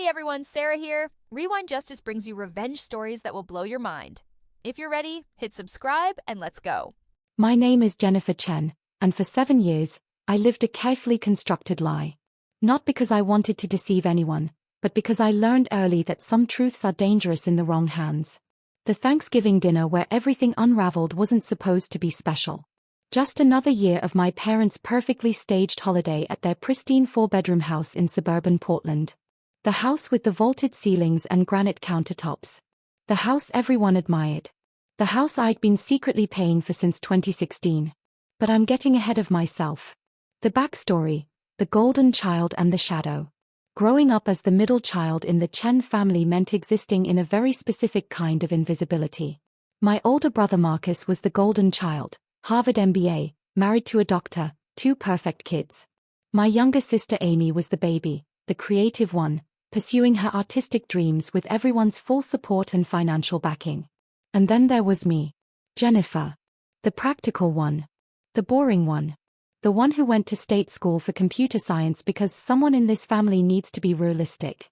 Hey everyone, Sarah here. Rewind Justice brings you revenge stories that will blow your mind. If you're ready, hit subscribe and let's go. My name is Jennifer Chen, and for 7 years, I lived a carefully constructed lie. Not because I wanted to deceive anyone, but because I learned early that some truths are dangerous in the wrong hands. The Thanksgiving dinner where everything unraveled wasn't supposed to be special. Just another year of my parents' perfectly staged holiday at their pristine 4-bedroom house in suburban Portland. The house with the vaulted ceilings and granite countertops. The house everyone admired. The house I'd been secretly paying for since 2016. But I'm getting ahead of myself. The backstory: the golden child and the shadow. Growing up as the middle child in the Chen family meant existing in a very specific kind of invisibility. My older brother Marcus was the golden child, Harvard MBA, married to a doctor, 2 perfect kids. My younger sister Amy was the baby, the creative one, pursuing her artistic dreams with everyone's full support and financial backing. And then there was me, Jennifer. The practical one. The boring one. The one who went to state school for computer science because someone in this family needs to be realistic.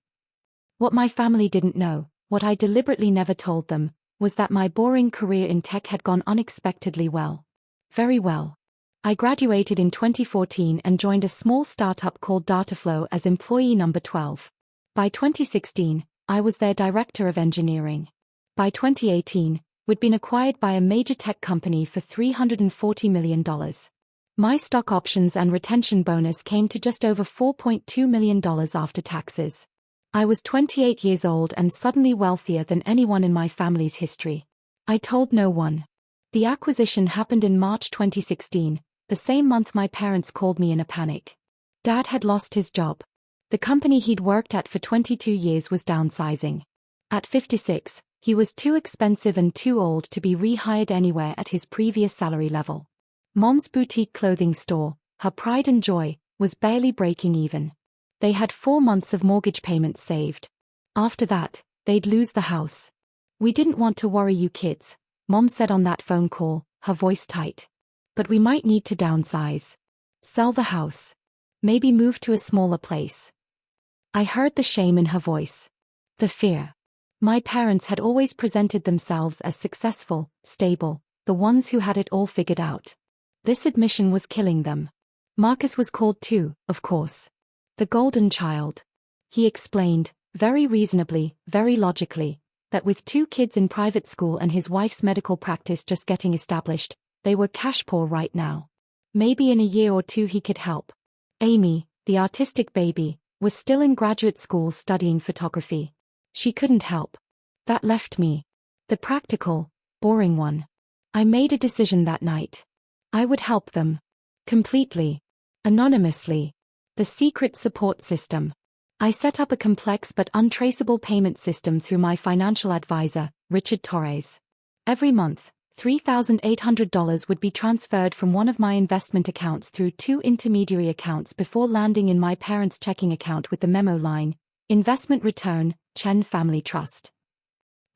What my family didn't know, what I deliberately never told them, was that my boring career in tech had gone unexpectedly well. Very well. I graduated in 2014 and joined a small startup called Dataflow as employee number 12. By 2016, I was their director of engineering. By 2018, we'd been acquired by a major tech company for $340 million. My stock options and retention bonus came to just over $4.2 million after taxes. I was 28 years old and suddenly wealthier than anyone in my family's history. I told no one. The acquisition happened in March 2016, the same month my parents called me in a panic. Dad had lost his job. The company he'd worked at for 22 years was downsizing. At 56, he was too expensive and too old to be rehired anywhere at his previous salary level. Mom's boutique clothing store, her pride and joy, was barely breaking even. They had 4 months of mortgage payments saved. After that, they'd lose the house. "We didn't want to worry you kids," Mom said on that phone call, her voice tight. "But we might need to downsize. Sell the house. Maybe move to a smaller place." I heard the shame in her voice. The fear. My parents had always presented themselves as successful, stable, the ones who had it all figured out. This admission was killing them. Marcus was called too, of course. The golden child. He explained, very reasonably, very logically, that with 2 kids in private school and his wife's medical practice just getting established, they were cash poor right now. Maybe in a year or 2 he could help. Amy, the artistic baby, was still in graduate school studying photography. She couldn't help. That left me. The practical, boring one. I made a decision that night. I would help them. Completely. Anonymously. The secret support system. I set up a complex but untraceable payment system through my financial advisor, Richard Torres. Every month, $3,800 would be transferred from one of my investment accounts through 2 intermediary accounts before landing in my parents' checking account with the memo line, "Investment Return, Chen Family Trust."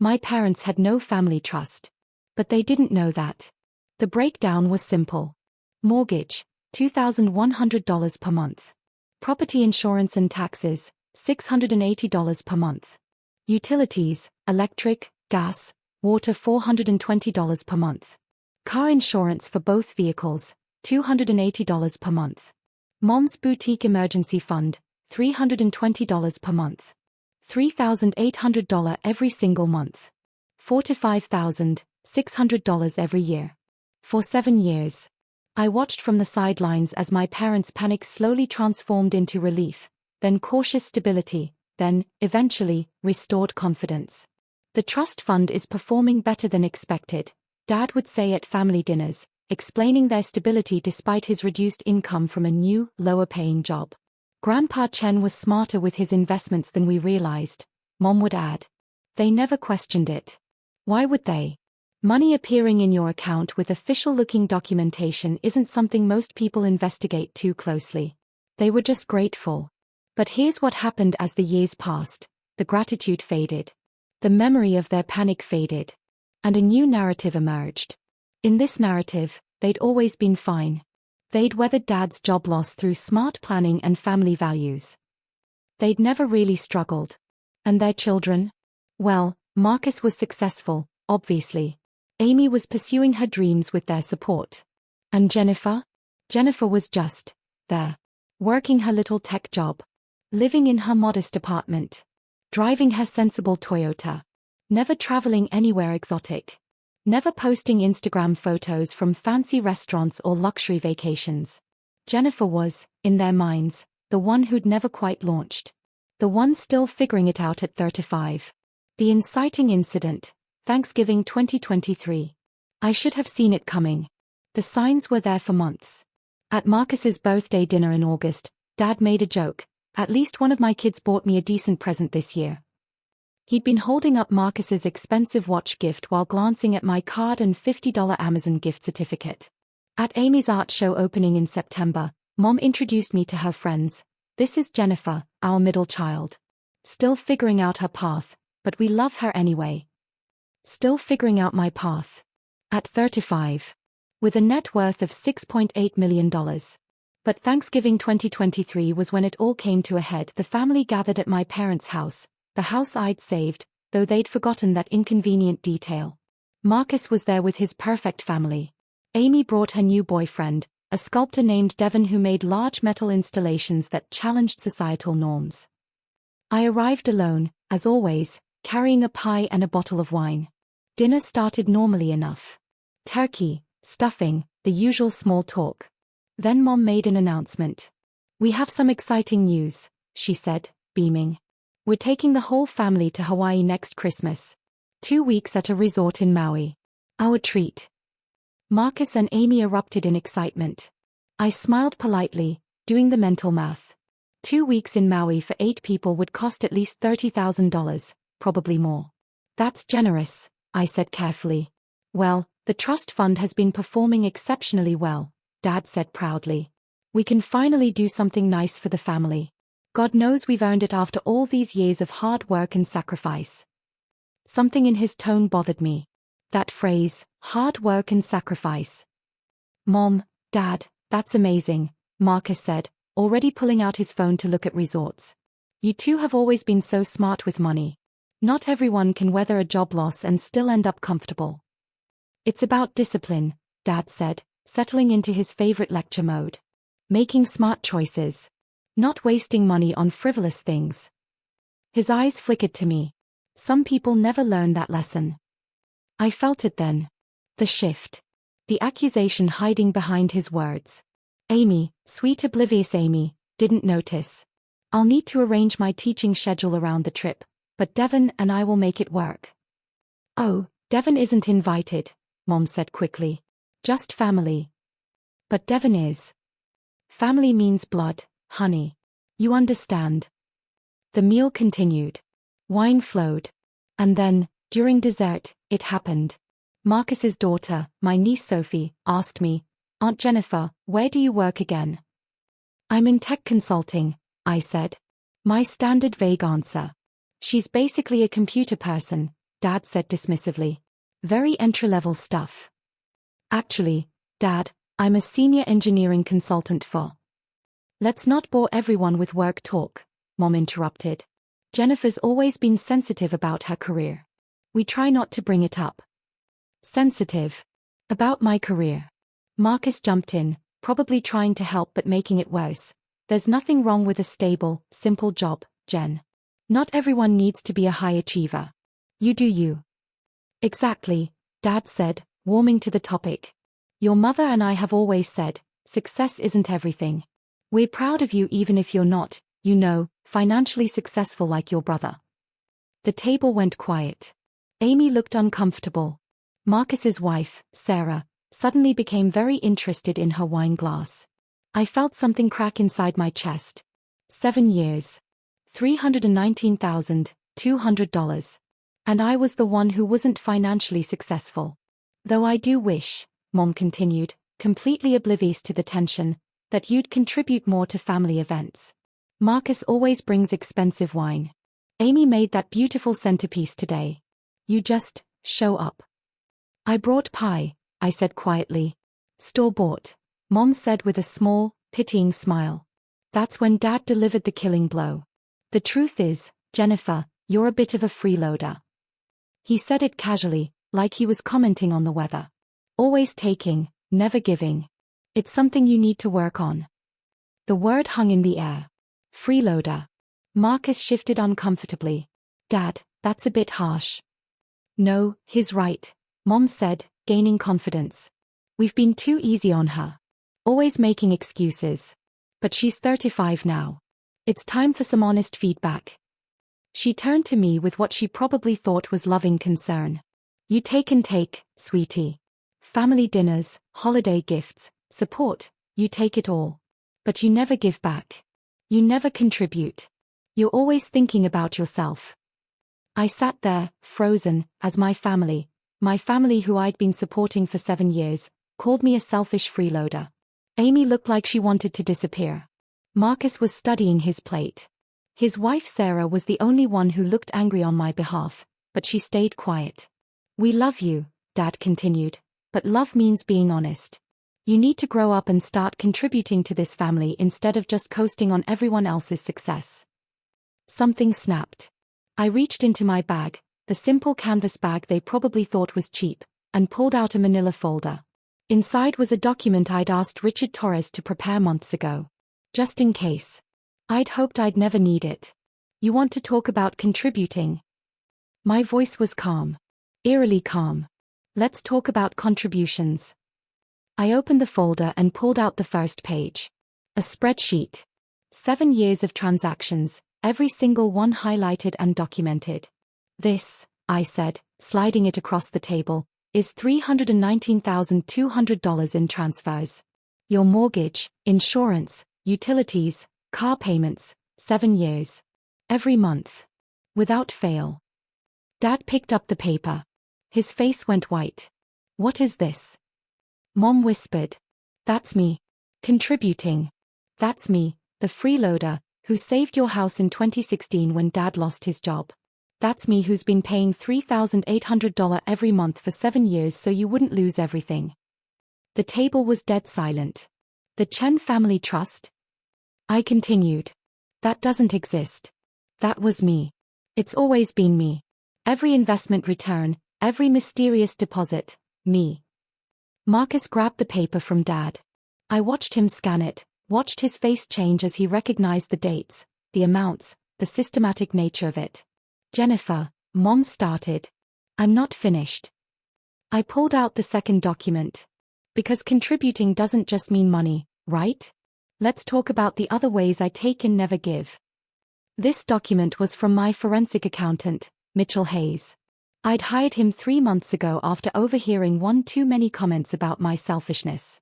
My parents had no family trust. But they didn't know that. The breakdown was simple. Mortgage, $2,100 per month. Property insurance and taxes, $680 per month. Utilities, electric, gas, water $420 per month. Car insurance for both vehicles, $280 per month. Mom's boutique emergency fund, $320 per month. $3,800 every single month. $4,000 to $5,600 every year. For 7 years. I watched from the sidelines as my parents' panic slowly transformed into relief, then cautious stability, then, eventually, restored confidence. "The trust fund is performing better than expected," Dad would say at family dinners, explaining their stability despite his reduced income from a new, lower-paying job. "Grandpa Chen was smarter with his investments than we realized," Mom would add. They never questioned it. Why would they? Money appearing in your account with official-looking documentation isn't something most people investigate too closely. They were just grateful. But here's what happened as the years passed. The gratitude faded. The memory of their panic faded. And a new narrative emerged. In this narrative, they'd always been fine. They'd weathered Dad's job loss through smart planning and family values. They'd never really struggled. And their children? Well, Marcus was successful, obviously. Amy was pursuing her dreams with their support. And Jennifer? Jennifer was just there, working her little tech job, living in her modest apartment, driving her sensible Toyota, never traveling anywhere exotic, never posting Instagram photos from fancy restaurants or luxury vacations. Jennifer was, in their minds, the one who'd never quite launched. The one still figuring it out at 35. The inciting incident, Thanksgiving 2023. I should have seen it coming. The signs were there for months. At Marcus's birthday dinner in August, Dad made a joke. At least one of my kids bought me a decent present this year. He'd been holding up Marcus's expensive watch gift while glancing at my card and $50 Amazon gift certificate. At Amy's art show opening in September, Mom introduced me to her friends. This is Jennifer, our middle child. Still figuring out her path, but we love her anyway. Still figuring out my path. At 35. With a net worth of $6.8 million. But Thanksgiving 2023 was when it all came to a head. The family gathered at my parents' house, the house I'd saved, though they'd forgotten that inconvenient detail. Marcus was there with his perfect family. Amy brought her new boyfriend, a sculptor named Devon who made large metal installations that challenged societal norms. I arrived alone, as always, carrying a pie and a bottle of wine. Dinner started normally enough. Turkey, stuffing, the usual small talk. Then Mom made an announcement. We have some exciting news, she said, beaming. We're taking the whole family to Hawaii next Christmas. 2 weeks at a resort in Maui. Our treat. Marcus and Amy erupted in excitement. I smiled politely, doing the mental math. 2 weeks in Maui for 8 people would cost at least $30,000, probably more. That's generous, I said carefully. Well, the trust fund has been performing exceptionally well, Dad said proudly. We can finally do something nice for the family. God knows we've earned it after all these years of hard work and sacrifice. Something in his tone bothered me. That phrase, hard work and sacrifice. Mom, Dad, that's amazing, Marcus said, already pulling out his phone to look at resorts. You two have always been so smart with money. Not everyone can weather a job loss and still end up comfortable. It's about discipline, Dad said, settling into his favorite lecture mode. Making smart choices. Not wasting money on frivolous things. His eyes flickered to me. Some people never learn that lesson. I felt it then. The shift. The accusation hiding behind his words. Amy, sweet oblivious Amy, didn't notice. I'll need to arrange my teaching schedule around the trip, but Devon and I will make it work. Oh, Devon isn't invited, Mom said quickly. Just family. But Devon is. Family means blood, honey. You understand. The meal continued. Wine flowed. And then, during dessert, it happened. Marcus's daughter, my niece Sophie, asked me, Aunt Jennifer, where do you work again? I'm in tech consulting, I said. My standard vague answer. She's basically a computer person, Dad said dismissively. Very entry-level stuff. Actually, Dad, I'm a senior engineering consultant for. Let's not bore everyone with work talk, Mom interrupted. Jennifer's always been sensitive about her career. We try not to bring it up. Sensitive. About my career. Marcus jumped in, probably trying to help but making it worse. There's nothing wrong with a stable, simple job, Jen. Not everyone needs to be a high achiever. You do you. Exactly, Dad said, warming to the topic. Your mother and I have always said, success isn't everything. We're proud of you even if you're not, you know, financially successful like your brother. The table went quiet. Amy looked uncomfortable. Marcus's wife, Sarah, suddenly became very interested in her wine glass. I felt something crack inside my chest. 7 years. $319,200. And I was the one who wasn't financially successful. Though I do wish, Mom continued, completely oblivious to the tension, that you'd contribute more to family events. Marcus always brings expensive wine. Amy made that beautiful centerpiece today. You just show up. I brought pie, I said quietly. Store-bought, Mom said with a small, pitying smile. That's when Dad delivered the killing blow. The truth is, Jennifer, You're a bit of a freeloader. He said it casually, like he was commenting on the weather. Always taking, never giving. It's something you need to work on. The word hung in the air. Freeloader. Marcus shifted uncomfortably. Dad, that's a bit harsh. No, he's right, Mom said, gaining confidence. We've been too easy on her. Always making excuses. But she's 35 now. It's time for some honest feedback. She turned to me with what she probably thought was loving concern. You take and take, sweetie. Family dinners, holiday gifts, support, you take it all. But you never give back. You never contribute. You're always thinking about yourself. I sat there, frozen, as my family who I'd been supporting for 7 years, called me a selfish freeloader. Amy looked like she wanted to disappear. Marcus was studying his plate. His wife Sarah was the only one who looked angry on my behalf, but she stayed quiet. We love you, Dad continued, but love means being honest. You need to grow up and start contributing to this family instead of just coasting on everyone else's success. Something snapped. I reached into my bag, the simple canvas bag they probably thought was cheap, and pulled out a manila folder. Inside was a document I'd asked Richard Torres to prepare months ago. Just in case. I'd hoped I'd never need it. You want to talk about contributing? My voice was calm. Eerily calm. Let's talk about contributions. I opened the folder and pulled out the first page. A spreadsheet. 7 years of transactions, every single one highlighted and documented. This, I said, sliding it across the table, is $319,200 in transfers. Your mortgage, insurance, utilities, car payments, 7 years. Every month. Without fail. Dad picked up the paper. His face went white. What is this? Mom whispered. That's me. Contributing. That's me, the freeloader, who saved your house in 2016 when Dad lost his job. That's me who's been paying $3,800 every month for 7 years so you wouldn't lose everything. The table was dead silent. The Chen Family Trust? I continued. That doesn't exist. That was me. It's always been me. Every investment return, every mysterious deposit, me. Marcus grabbed the paper from Dad. I watched him scan it, watched his face change as he recognized the dates, the amounts, the systematic nature of it. Jennifer, Mom started. I'm not finished. I pulled out the second document. Because contributing doesn't just mean money, right? Let's talk about the other ways I take and never give. This document was from my forensic accountant, Mitchell Hayes. I'd hired him 3 months ago after overhearing one too many comments about my selfishness.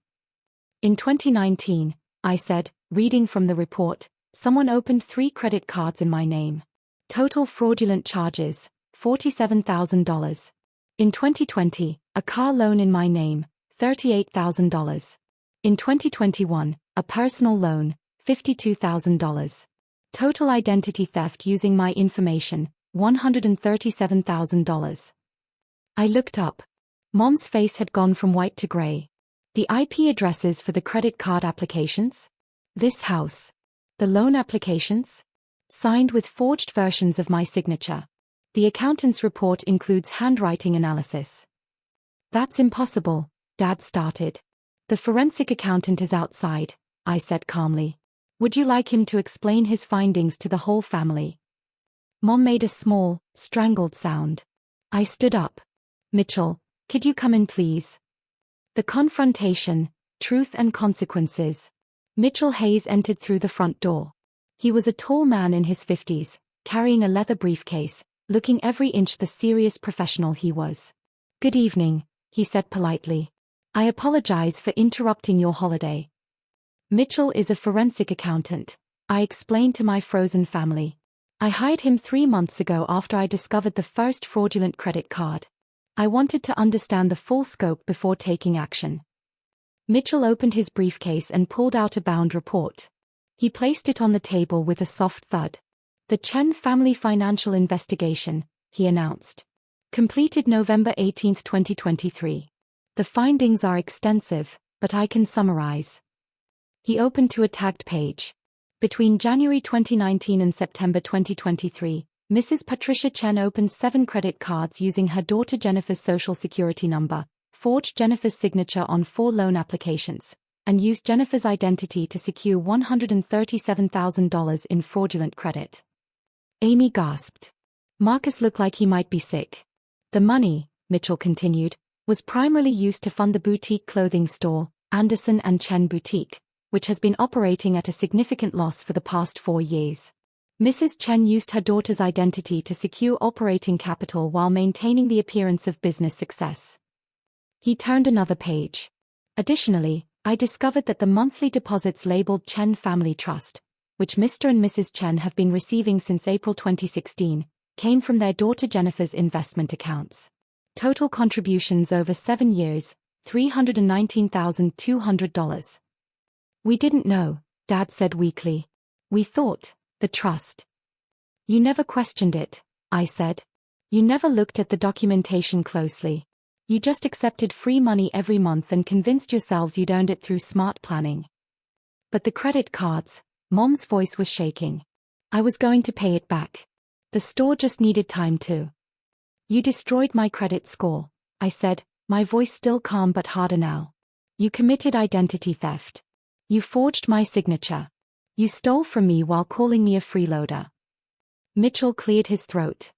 In 2019, I said, reading from the report, someone opened 3 credit cards in my name. Total fraudulent charges, $47,000. In 2020, a car loan in my name, $38,000. In 2021, a personal loan, $52,000. Total identity theft using my information, $137,000. I looked up. Mom's face had gone from white to gray. The IP addresses for the credit card applications? This house. The loan applications? Signed with forged versions of my signature. The accountant's report includes handwriting analysis. That's impossible, Dad started. The forensic accountant is outside, I said calmly. Would you like him to explain his findings to the whole family? Mom made a small, strangled sound. I stood up. Mitchell, could you come in please? The confrontation, truth and consequences. Mitchell Hayes entered through the front door. He was a tall man in his 50s, carrying a leather briefcase, looking every inch the serious professional he was. Good evening, he said politely. I apologize for interrupting your holiday. Mitchell is a forensic accountant, I explained to my frozen family. I hired him 3 months ago after I discovered the first fraudulent credit card. I wanted to understand the full scope before taking action. Mitchell opened his briefcase and pulled out a bound report. He placed it on the table with a soft thud. The Chen Family Financial Investigation, he announced. Completed November 18, 2023. The findings are extensive, but I can summarize. He opened to a tagged page. Between January 2019 and September 2023, Mrs. Patricia Chen opened 7 credit cards using her daughter Jennifer's social security number, forged Jennifer's signature on 4 loan applications, and used Jennifer's identity to secure $137,000 in fraudulent credit. Amy gasped. Marcus looked like he might be sick. The money, Mitchell continued, was primarily used to fund the boutique clothing store, Anderson and Chen Boutique, which has been operating at a significant loss for the past 4 years. Mrs. Chen used her daughter's identity to secure operating capital while maintaining the appearance of business success. He turned another page. Additionally, I discovered that the monthly deposits labeled Chen Family Trust, which Mr. and Mrs. Chen have been receiving since April 2016, came from their daughter Jennifer's investment accounts. Total contributions over 7 years, $319,200. We didn't know, Dad said weakly. We thought, the trust. You never questioned it, I said. You never looked at the documentation closely. You just accepted free money every month and convinced yourselves you'd earned it through smart planning. But the credit cards, Mom's voice was shaking. I was going to pay it back. The store just needed time to. You destroyed my credit score, I said, my voice still calm but harder now. You committed identity theft. You forged my signature. You stole from me while calling me a freeloader. Mitchell cleared his throat.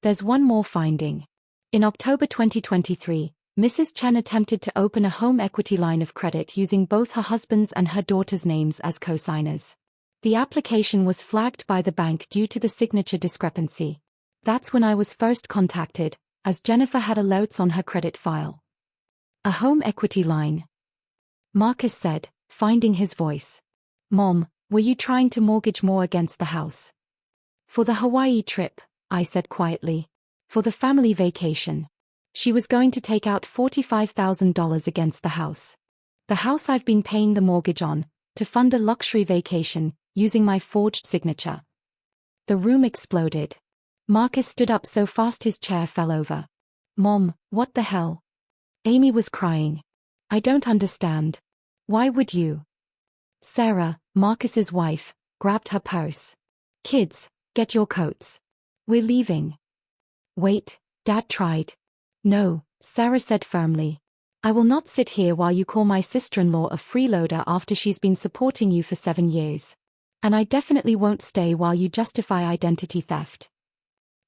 There's one more finding. In October 2023, Mrs. Chen attempted to open a home equity line of credit using both her husband's and her daughter's names as co-signers. The application was flagged by the bank due to the signature discrepancy. That's when I was first contacted, as Jennifer had alerts on her credit file. A home equity line. Marcus said, finding his voice. Mom, were you trying to mortgage more against the house? For the Hawaii trip, I said quietly. For the family vacation. She was going to take out $45,000 against the house. The house I've been paying the mortgage on, to fund a luxury vacation, using my forged signature. The room exploded. Marcus stood up so fast his chair fell over. Mom, what the hell? Amy was crying. I don't understand. Why would you? Sarah, Marcus's wife, grabbed her purse. Kids, get your coats. We're leaving. Wait, Dad tried. No, Sarah said firmly. I will not sit here while you call my sister-in-law a freeloader after she's been supporting you for 7 years. And I definitely won't stay while you justify identity theft.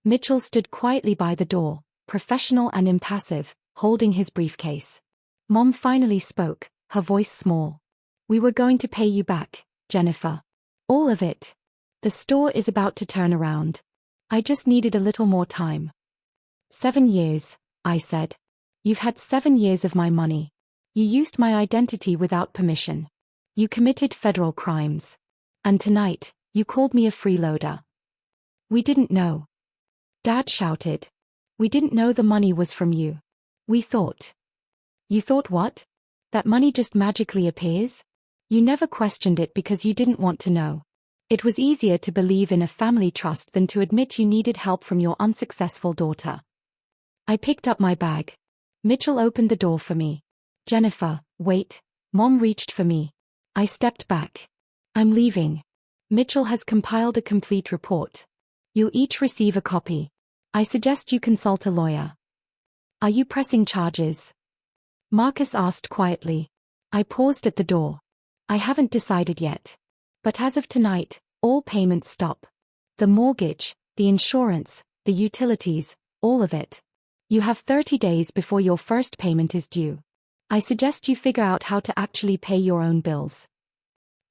Mitchell stood quietly by the door, professional and impassive, holding his briefcase. Mom finally spoke, her voice small. We were going to pay you back, Jennifer. All of it. The store is about to turn around. I just needed a little more time. 7 years, I said. You've had 7 years of my money. You used my identity without permission. You committed federal crimes. And tonight, you called me a freeloader. We didn't know. Dad shouted. We didn't know the money was from you. We thought. You thought what? That money just magically appears? You never questioned it because you didn't want to know. It was easier to believe in a family trust than to admit you needed help from your unsuccessful daughter. I picked up my bag. Mitchell opened the door for me. Jennifer, wait. Mom reached for me. I stepped back. I'm leaving. Mitchell has compiled a complete report. You'll each receive a copy. I suggest you consult a lawyer. Are you pressing charges? Marcus asked quietly. I paused at the door. I haven't decided yet. But as of tonight, all payments stop. The mortgage, the insurance, the utilities, all of it. You have 30 days before your first payment is due. I suggest you figure out how to actually pay your own bills.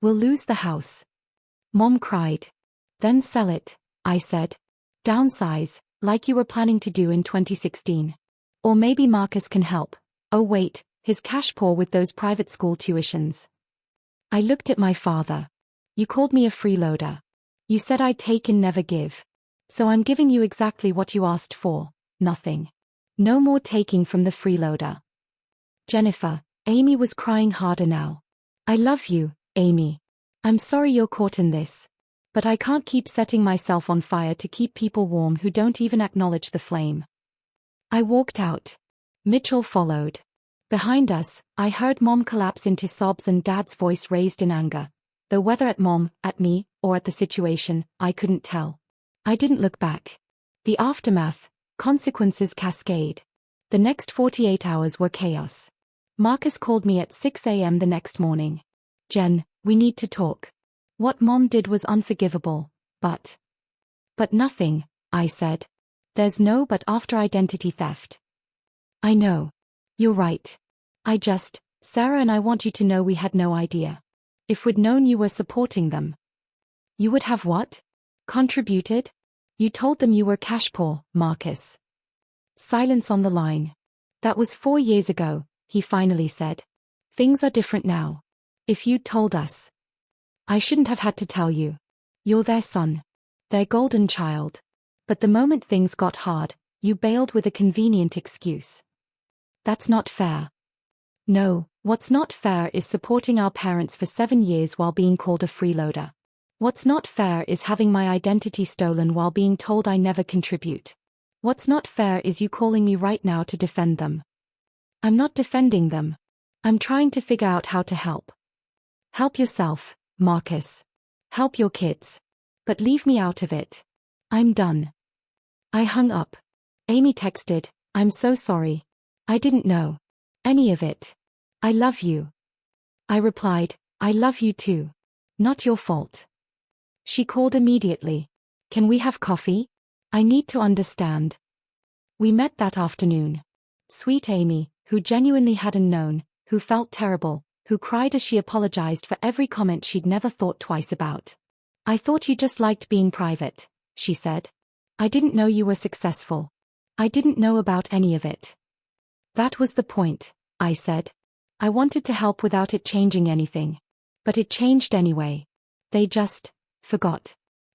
We'll lose the house. Mom cried. Then sell it, I said. Downsize, like you were planning to do in 2016. Or maybe Marcus can help. Oh wait, his cash poor with those private school tuitions. I looked at my father. You called me a freeloader. You said I'd take and never give. So I'm giving you exactly what you asked for, nothing. No more taking from the freeloader. Jennifer, Amy was crying harder now. I love you, Amy. I'm sorry you're caught in this. But I can't keep setting myself on fire to keep people warm who don't even acknowledge the flame. I walked out. Mitchell followed. Behind us, I heard Mom collapse into sobs and Dad's voice raised in anger. Though whether at Mom, at me, or at the situation, I couldn't tell. I didn't look back. The aftermath, consequences cascade. The next 48 hours were chaos. Marcus called me at 6 a.m. the next morning. Jen, we need to talk. What Mom did was unforgivable, but nothing, I said. There's no but after identity theft. I know. You're right. Sarah and I want you to know we had no idea. If we'd known you were supporting them. You would have what? Contributed? You told them you were cash poor, Marcus. Silence on the line. That was 4 years ago, he finally said. Things are different now. If you'd told us. I shouldn't have had to tell you. You're their son. Their golden child. But the moment things got hard, you bailed with a convenient excuse. That's not fair. No, what's not fair is supporting our parents for 7 years while being called a freeloader. What's not fair is having my identity stolen while being told I never contribute. What's not fair is you calling me right now to defend them. I'm not defending them. I'm trying to figure out how to help. Help yourself, Marcus. Help your kids. But leave me out of it. I'm done. I hung up. Amy texted, I'm so sorry. I didn't know any of it. I love you. I replied, I love you too. Not your fault. She called immediately. Can we have coffee? I need to understand. We met that afternoon. Sweet Amy, who genuinely hadn't known, who felt terrible, who cried as she apologized for every comment she'd never thought twice about. I thought you just liked being private, she said. I didn't know you were successful. I didn't know about any of it. That was the point, I said. I wanted to help without it changing anything. But it changed anyway. They just forgot.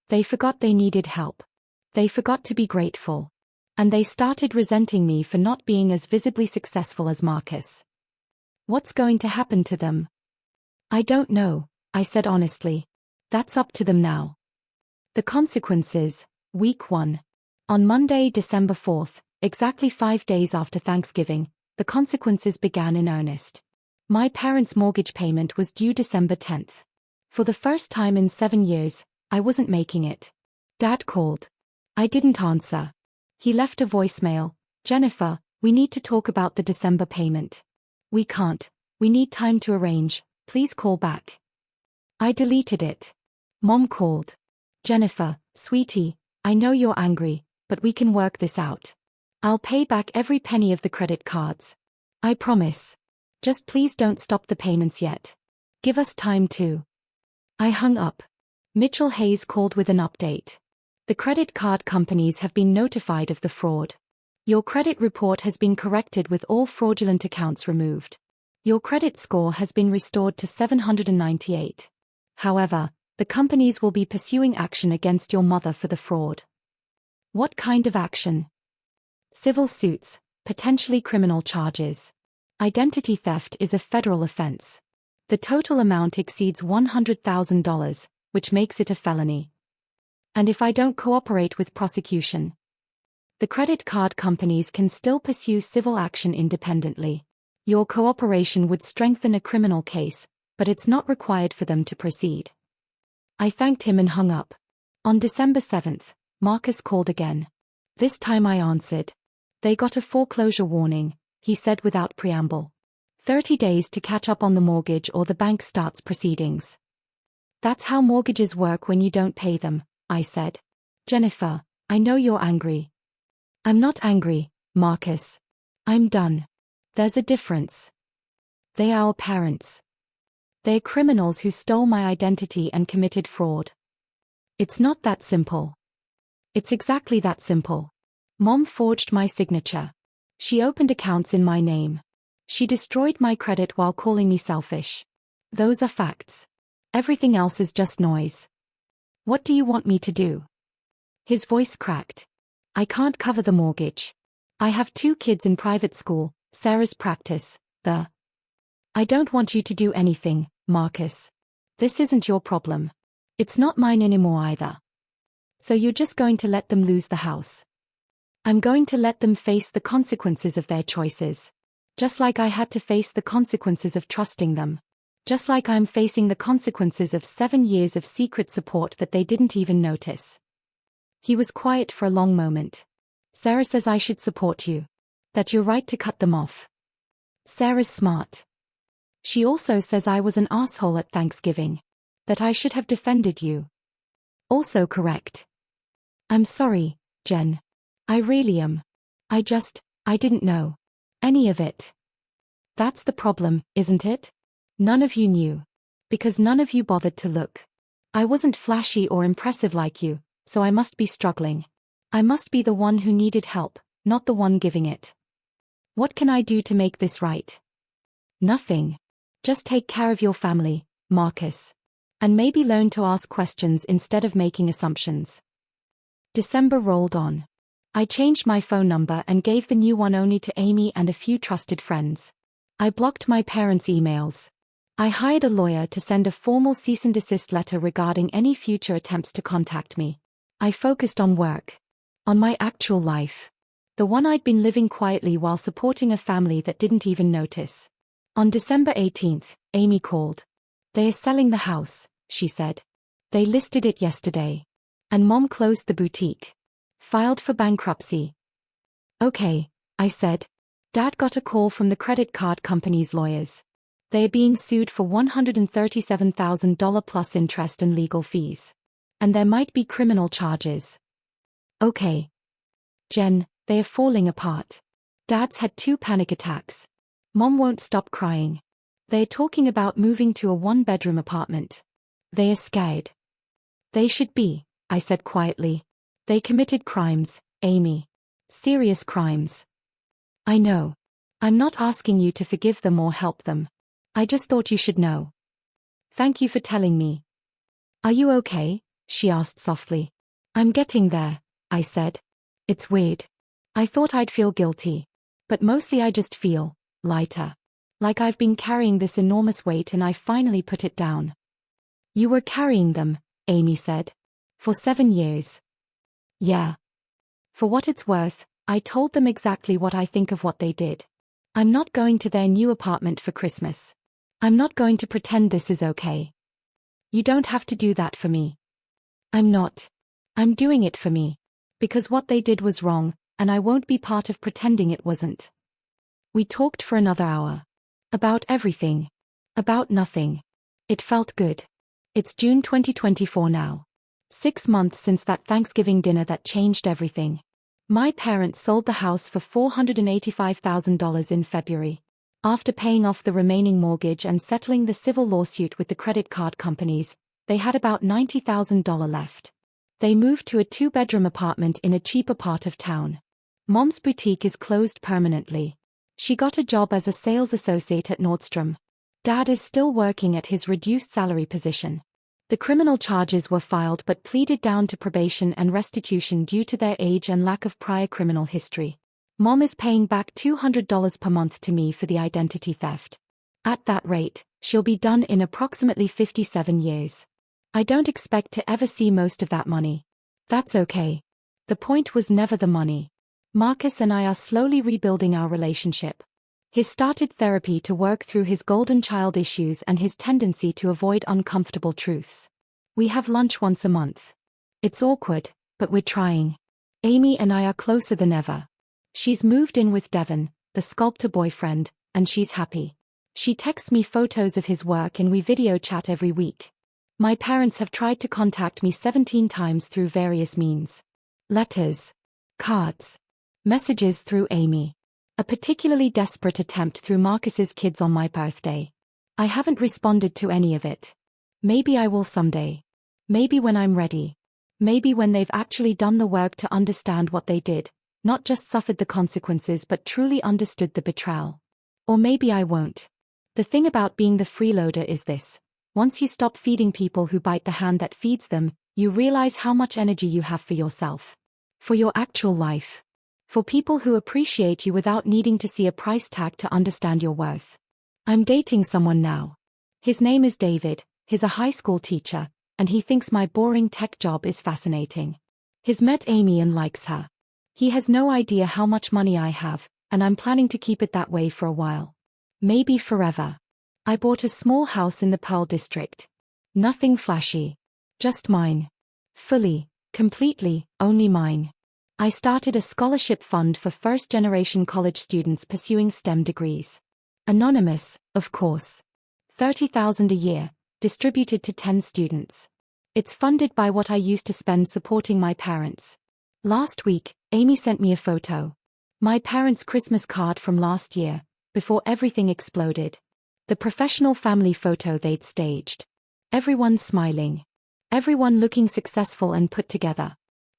They forgot they needed help. They forgot to be grateful. And they started resenting me for not being as visibly successful as Marcus. What's going to happen to them? I don't know, I said honestly. That's up to them now. The consequences, Week 1. On Monday, December 4th, exactly 5 days after Thanksgiving, the consequences began in earnest. My parents' mortgage payment was due December 10th. For the first time in 7 years, I wasn't making it. Dad called. I didn't answer. He left a voicemail. Jennifer, we need to talk about the December payment. We can't. We need time to arrange. Please call back. I deleted it. Mom called. Jennifer, sweetie, I know you're angry, but we can work this out. I'll pay back every penny of the credit cards. I promise. Just please don't stop the payments yet. Give us time to. I hung up. Mitchell Hayes called with an update. The credit card companies have been notified of the fraud. Your credit report has been corrected with all fraudulent accounts removed. Your credit score has been restored to 798. However, the companies will be pursuing action against your mother for the fraud. What kind of action? Civil suits, potentially criminal charges. Identity theft is a federal offense. The total amount exceeds $100,000, which makes it a felony. And if I don't cooperate with prosecution, the credit card companies can still pursue civil action independently. Your cooperation would strengthen a criminal case, but it's not required for them to proceed. I thanked him and hung up. On December 7th, Marcus called again. This time I answered. They got a foreclosure warning, he said without preamble. 30 days to catch up on the mortgage or the bank starts proceedings. That's how mortgages work when you don't pay them, I said. Jennifer, I know you're angry. I'm not angry, Marcus. I'm done. There's a difference. They are our parents. They're criminals who stole my identity and committed fraud. It's not that simple. It's exactly that simple. Mom forged my signature. She opened accounts in my name. She destroyed my credit while calling me selfish. Those are facts. Everything else is just noise. What do you want me to do? His voice cracked. I can't cover the mortgage. I have 2 kids in private school, Sarah's practice, I don't want you to do anything, Marcus. This isn't your problem. It's not mine anymore either. So you're just going to let them lose the house. I'm going to let them face the consequences of their choices. Just like I had to face the consequences of trusting them. Just like I'm facing the consequences of 7 years of secret support that they didn't even notice. He was quiet for a long moment. Sarah says I should support you. That you're right to cut them off. Sarah's smart. She also says I was an asshole at Thanksgiving. That I should have defended you. Also correct. I'm sorry, Jen. I really am. I didn't know. Any of it. That's the problem, isn't it? None of you knew. Because none of you bothered to look. I wasn't flashy or impressive like you, so I must be struggling. I must be the one who needed help, not the one giving it. What can I do to make this right? Nothing. Just take care of your family, Marcus. And maybe learn to ask questions instead of making assumptions. December rolled on. I changed my phone number and gave the new one only to Amy and a few trusted friends. I blocked my parents' emails. I hired a lawyer to send a formal cease and desist letter regarding any future attempts to contact me. I focused on work. On my actual life. The one I'd been living quietly while supporting a family that didn't even notice. On December 18th, Amy called. They are selling the house, she said. They listed it yesterday. And Mom closed the boutique. Filed for bankruptcy. Okay, I said. Dad got a call from the credit card company's lawyers. They are being sued for $137,000 plus interest and legal fees. And there might be criminal charges. Okay. Jen, they are falling apart. Dad's had 2 panic attacks. Mom won't stop crying. They are talking about moving to a 1-bedroom apartment. They are scared. They should be, I said quietly. They committed crimes, Amy. Serious crimes. I know. I'm not asking you to forgive them or help them. I just thought you should know. Thank you for telling me. Are you okay? She asked softly. I'm getting there, I said. It's weird. I thought I'd feel guilty. But mostly I just feel lighter. Like I've been carrying this enormous weight and I finally put it down. You were carrying them, Amy said. For 7 years. Yeah. For what it's worth, I told them exactly what I think of what they did. I'm not going to their new apartment for Christmas. I'm not going to pretend this is okay. You don't have to do that for me. I'm not. I'm doing it for me. Because what they did was wrong, and I won't be part of pretending it wasn't. We talked for another hour. About everything. About nothing. It felt good. It's June 2024 now. 6 months since that Thanksgiving dinner that changed everything. My parents sold the house for $485,000 in February. After paying off the remaining mortgage and settling the civil lawsuit with the credit card companies, they had about $90,000 left. They moved to a 2-bedroom apartment in a cheaper part of town. Mom's boutique is closed permanently. She got a job as a sales associate at Nordstrom. Dad is still working at his reduced salary position. The criminal charges were filed but pleaded down to probation and restitution due to their age and lack of prior criminal history. Mom is paying back $200 per month to me for the identity theft. At that rate, she'll be done in approximately 57 years. I don't expect to ever see most of that money. That's okay. The point was never the money. Marcus and I are slowly rebuilding our relationship. He's started therapy to work through his golden child issues and his tendency to avoid uncomfortable truths. We have lunch once a month. It's awkward, but we're trying. Amy and I are closer than ever. She's moved in with Devon, the sculptor boyfriend, and she's happy. She texts me photos of his work and we video chat every week. My parents have tried to contact me 17 times through various means. Letters. Cards. Messages through Amy. A particularly desperate attempt through Marcus's kids on my birthday. I haven't responded to any of it. Maybe I will someday. Maybe when I'm ready. Maybe when they've actually done the work to understand what they did, not just suffered the consequences but truly understood the betrayal. Or maybe I won't. The thing about being the freeloader is this. Once you stop feeding people who bite the hand that feeds them, you realize how much energy you have for yourself. For your actual life. For people who appreciate you without needing to see a price tag to understand your worth. I'm dating someone now. His name is David, he's a high school teacher, and he thinks my boring tech job is fascinating. He's met Amy and likes her. He has no idea how much money I have, and I'm planning to keep it that way for a while. Maybe forever. I bought a small house in the Pearl District. Nothing flashy. Just mine. Fully. Completely, only mine. I started a scholarship fund for first-generation college students pursuing STEM degrees. Anonymous, of course. $30,000 a year, distributed to 10 students. It's funded by what I used to spend supporting my parents. Last week, Amy sent me a photo. My parents' Christmas card from last year, before everything exploded. The professional family photo they'd staged. Everyone smiling. Everyone looking successful and put together.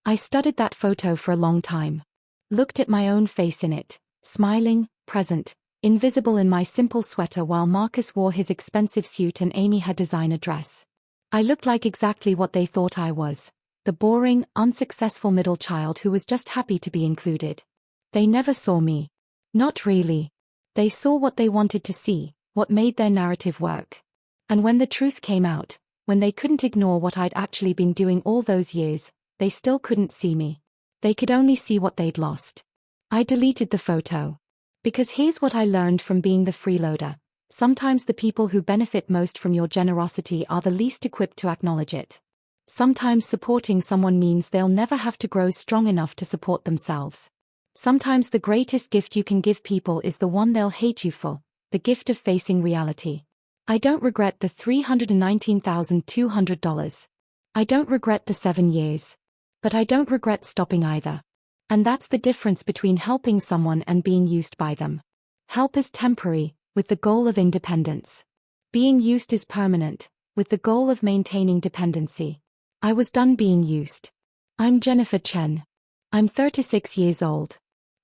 I studied that photo for a long time. Looked at my own face in it, smiling, present, invisible in my simple sweater while Marcus wore his expensive suit and Amy her designer dress. I looked like exactly what they thought I was, the boring, unsuccessful middle child who was just happy to be included. They never saw me. Not really. They saw what they wanted to see, what made their narrative work. And when the truth came out, when they couldn't ignore what I'd actually been doing all those years, they still couldn't see me. They could only see what they'd lost. I deleted the photo. Because here's what I learned from being the freeloader. Sometimes the people who benefit most from your generosity are the least equipped to acknowledge it. Sometimes supporting someone means they'll never have to grow strong enough to support themselves. Sometimes the greatest gift you can give people is the one they'll hate you for, the gift of facing reality. I don't regret the $319,200. I don't regret the 7 years. But I don't regret stopping either. And that's the difference between helping someone and being used by them. Help is temporary, with the goal of independence. Being used is permanent, with the goal of maintaining dependency. I was done being used. I'm Jennifer Chen. I'm 36 years old.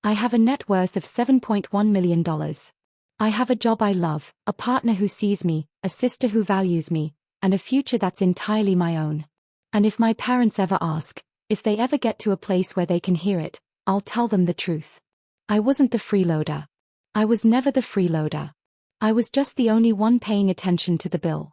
I have a net worth of $7.1 million. I have a job I love, a partner who sees me, a sister who values me, and a future that's entirely my own. And if my parents ever ask, if they ever get to a place where they can hear it, I'll tell them the truth. I wasn't the freeloader. I was never the freeloader. I was just the only one paying attention to the bill.